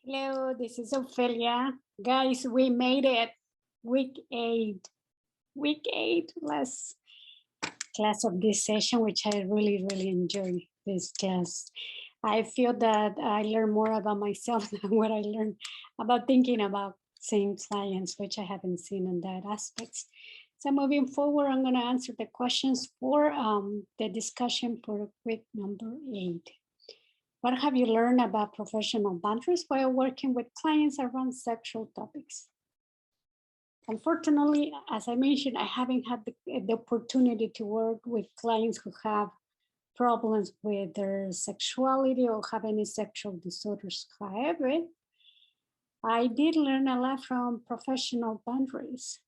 Hello, this is Ophelia. Guys, we made it. Week 8. Week 8, last class of this session, which I really enjoy this class. I feel that I learn more about myself than what I learned about thinking about seeing clients, which I haven't seen in that aspects. So moving forward, I'm going to answer the questions for the discussion for week number 8. What have you learned about professional boundaries while working with clients around sexual topics? Unfortunately, as I mentioned, I haven't had the opportunity to work with clients who have problems with their sexuality or have any sexual disorders. However, I did learn a lot from professional boundaries.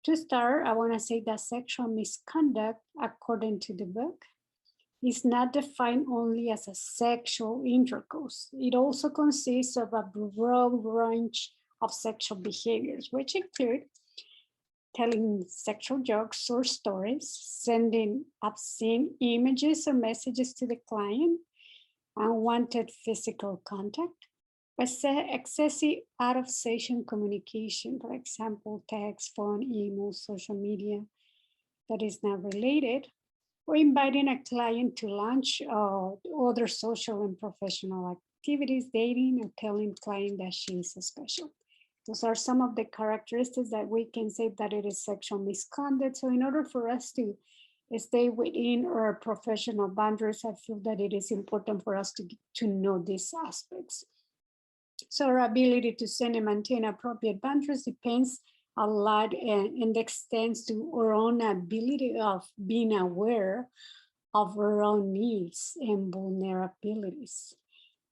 To start, I want to say that sexual misconduct, according to the book, is not defined only as a sexual intercourse. It also consists of a broad range of sexual behaviors, which include telling sexual jokes or stories, sending obscene images or messages to the client, unwanted physical contact, excessive out-of-session communication, for example, text, phone, email, social media that is not related, or inviting a client to lunch or other social and professional activities, dating, or telling client that she is special. Those are some of the characteristics that we can say that it is sexual misconduct. So in order for us to stay within our professional boundaries, I feel that it is important for us to know these aspects. So our ability to set and maintain appropriate boundaries depends a lot and extends to our own ability of being aware of our own needs and vulnerabilities.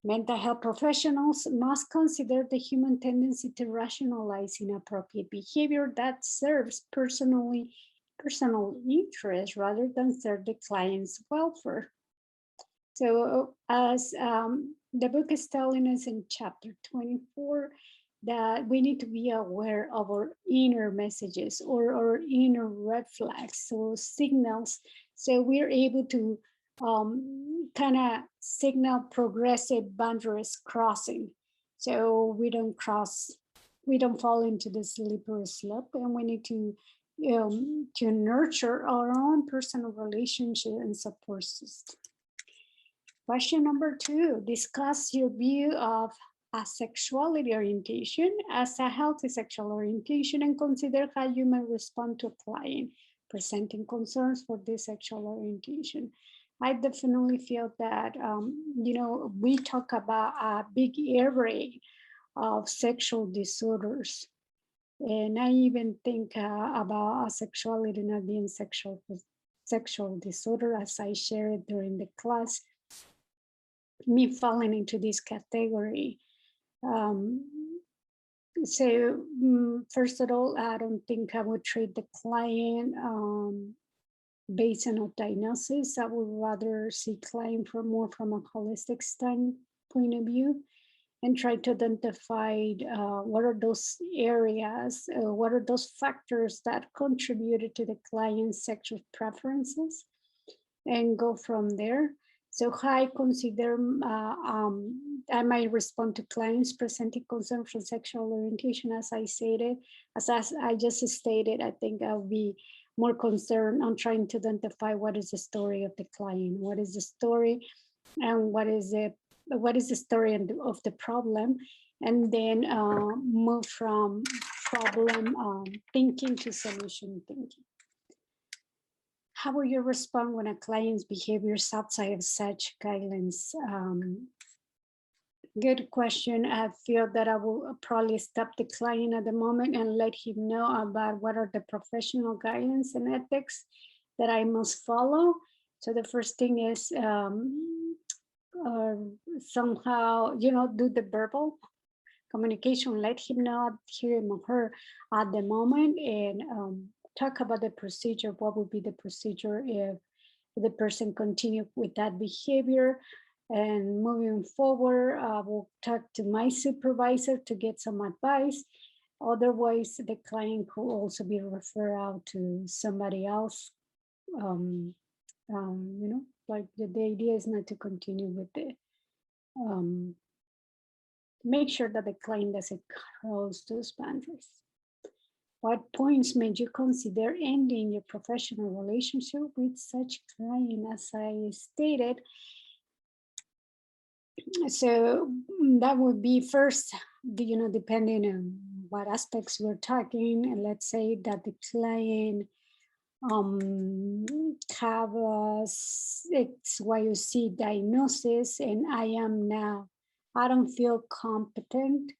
Mental health professionals must consider the human tendency to rationalize inappropriate behavior that serves personal interest rather than serve the client's welfare. So as the book is telling us in chapter 24, that we need to be aware of our inner messages or our inner red flags, so signals, so we're able to kind of signal progressive boundaries crossing. So we don't fall into the slippery slope, and we need to nurture our own personal relationship and support system. Question number 2, discuss your view of asexuality orientation as a healthy sexual orientation and consider how you may respond to a client presenting concerns for this sexual orientation. I definitely feel that, we talk about a big array of sexual disorders. And I even think about asexuality not being sexual disorder, as I shared during the class, me falling into this category. First of all, I don't think I would treat the client based on a diagnosis. I would rather see client more from a holistic standpoint of view and try to identify what are those areas, what are those factors that contributed to the client's sexual preferences, and go from there. So I consider I might respond to clients presenting concern for sexual orientation, as I stated, as I just stated. I think I'll be more concerned on trying to identify what is the story of the client, what is the story, and what is the story of the problem, and then move from problem thinking to solution thinking. How will you respond when a client's behavior is outside of such guidelines? Good question. I feel that I will probably stop the client at the moment and let him know about what are the professional guidelines and ethics that I must follow. So the first thing is somehow, do the verbal communication, let him know, him or her at the moment, and talk about the procedure. What would be the procedure if the person continue with that behavior? And moving forward, I will talk to my supervisor to get some advice. Otherwise, the client could also be referred out to somebody else. Like the idea is not to continue with the make sure that the client doesn't cross those boundaries. What points made you consider ending your professional relationship with such client? As I stated, so that would be first, depending on what aspects we're talking. And let's say that the client have a XYZ diagnosis, and I don't feel competent.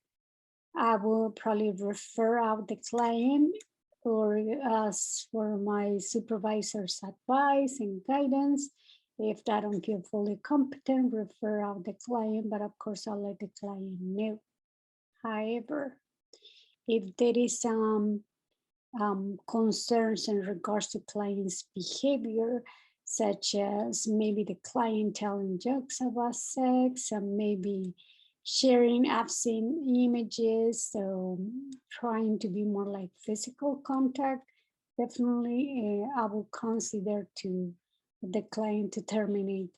I will probably refer out the client or ask for my supervisor's advice and guidance. If I don't feel fully competent, refer out the client, but of course I'll let the client know. However, if there is some concerns in regards to client's behavior, such as maybe the client telling jokes about sex, and maybe sharing obscene images, so trying to be more like physical contact, definitely I will consider to the client to terminate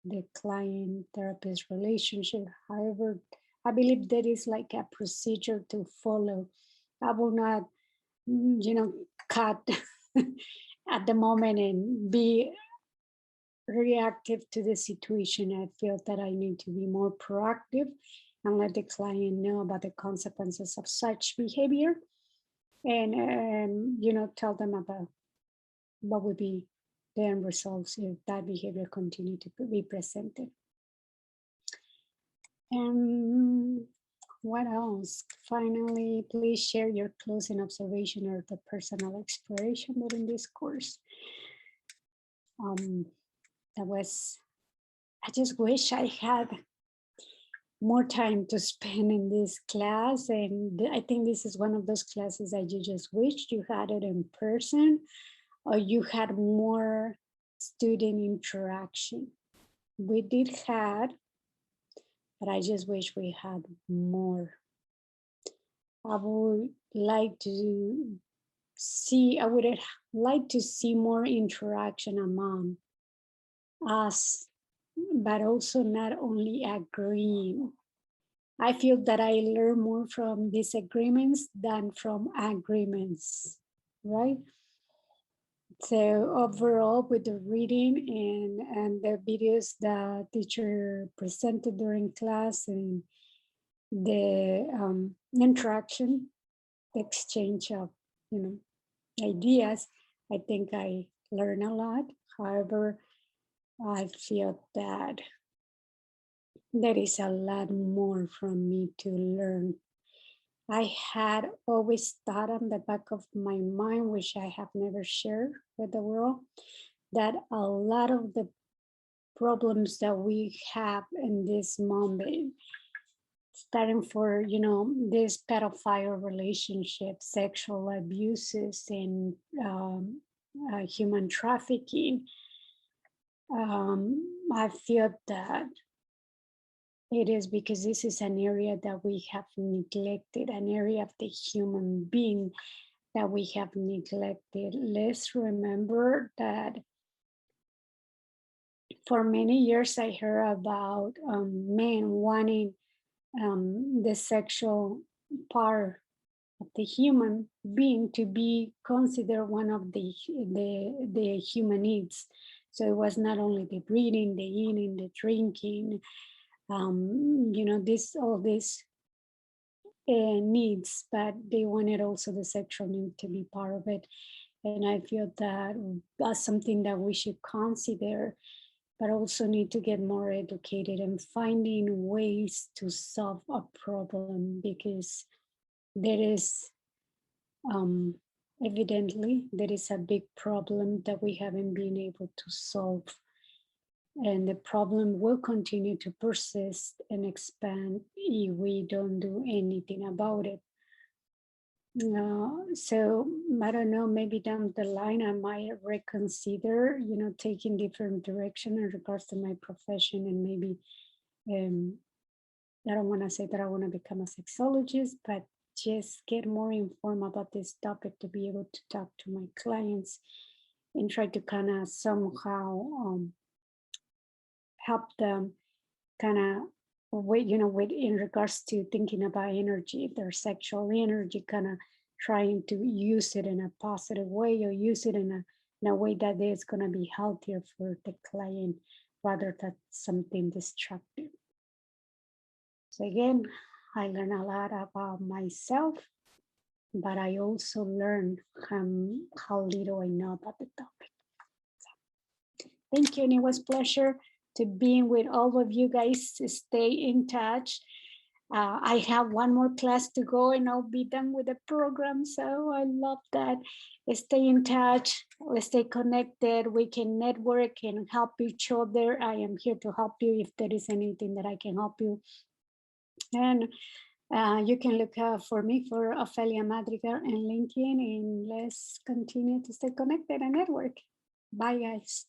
the client therapist relationship. However, I believe there is like a procedure to follow. I will not, cut at the moment and be reactive to the situation. I feel that I need to be more proactive and let the client know about the consequences of such behavior, and tell them about what would be the end results if that behavior continue to be presented. And what else? Finally, please share your closing observation or the personal exploration during this course. I just wish I had more time to spend in this class. And I think this is one of those classes that you just wished you had it in person, or you had more student interaction. We did have, but I just wish we had more. I would like to see more interaction among us, but also not only agreeing. I feel that I learn more from disagreements than from agreements, right? So overall, with the reading and the videos the teacher presented during class, and the interaction, the exchange of ideas, I think I learned a lot. However, I feel that there is a lot more from me to learn. I had always thought on the back of my mind, which I have never shared with the world, that a lot of the problems that we have in this moment, starting for, this pedophile relationship, sexual abuses, and human trafficking, I feel that it is because this is an area that we have neglected, an area of the human being that we have neglected. Let's remember that for many years I heard about men wanting the sexual part of the human being to be considered one of the human needs. So it was not only the breathing, the eating, the drinking, all these needs, but they wanted also the sexual need to be part of it. And I feel that that's something that we should consider, but also need to get more educated and finding ways to solve a problem, because there is evidently there is a big problem that we haven't been able to solve, and the problem will continue to persist and expand if we don't do anything about it. So I don't know, maybe down the line I might reconsider, taking different direction in regards to my profession, and maybe I don't want to say that I want to become a sexologist, but just get more informed about this topic to be able to talk to my clients and try to kind of somehow help them kind of with, with in regards to thinking about energy, their sexual energy, kind of trying to use it in a positive way or use it in a way that is going to be healthier for the client rather than something destructive. So again, I learned a lot about myself, but I also learned how little I know about the topic. So, thank you, and it was a pleasure to being with all of you guys. Stay in touch. I have one more class to go and I'll be done with the program. So I love that. Stay in touch. Let's stay connected. We can network and help each other. I am here to help you if there is anything that I can help you. And you can look for me for Ofelia Madrigal and LinkedIn, and let's continue to stay connected and network. Bye, guys.